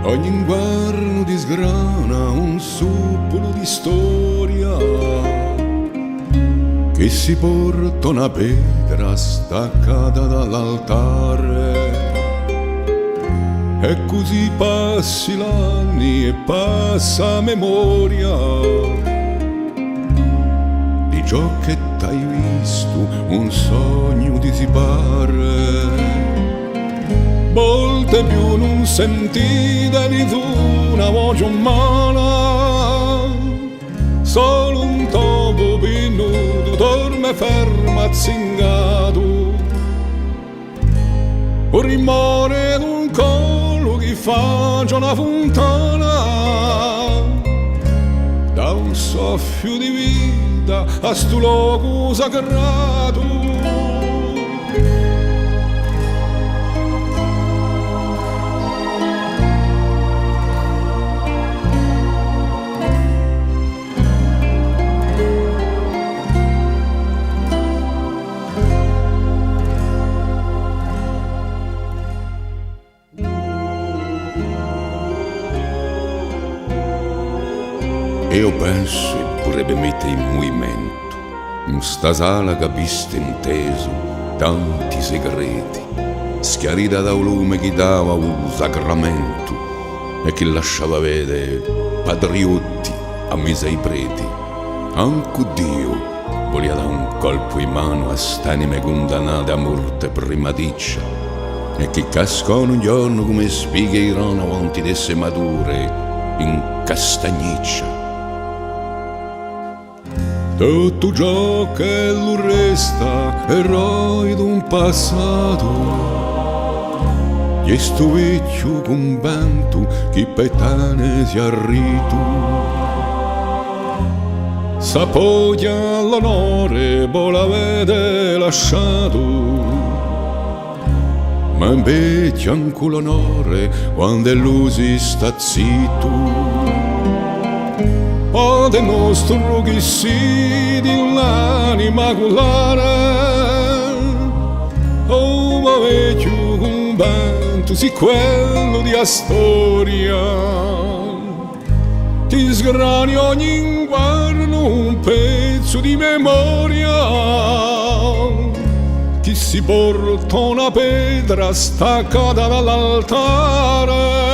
Ogni inverno ti sgrana un suppolo di storia che si porta una pietra staccata dall'altare. E così passi l'anni e passa memoria di ciò che t'hai visto, un sogno ti si pare. Volte più non sentite di tu una voce umana, solo un topo venuto dorme fermo azzingato, un rumore d'un collo che fa una fontana, da un soffio di vita a sto luogo sagrato. Io penso e vorrebbe mettere in movimento in sta sala che viste inteso tanti segreti, schiarita da un lume che dava un sacramento e che lasciava vedere patriotti a mesa ai preti. Anche Dio voleva dare un colpo in mano a st'anime condannate a morte primaticcia e che cascano un giorno come spighe i rana avanti desse mature in castagniccia. Tutto ciò che lo resta è eroi d'un passato, e sto vecchio convento che petane si arritu, s'appoggia all'onore poi l'avete lasciato, ma invece anche l'onore quando è lui si sta zitto. O del nostro che si di l'anima colare, o ma vecchio convento si quello di a storia, ti sgrani ogni inguardo un pezzo di memoria, che si porta una pietra staccata dall'altare.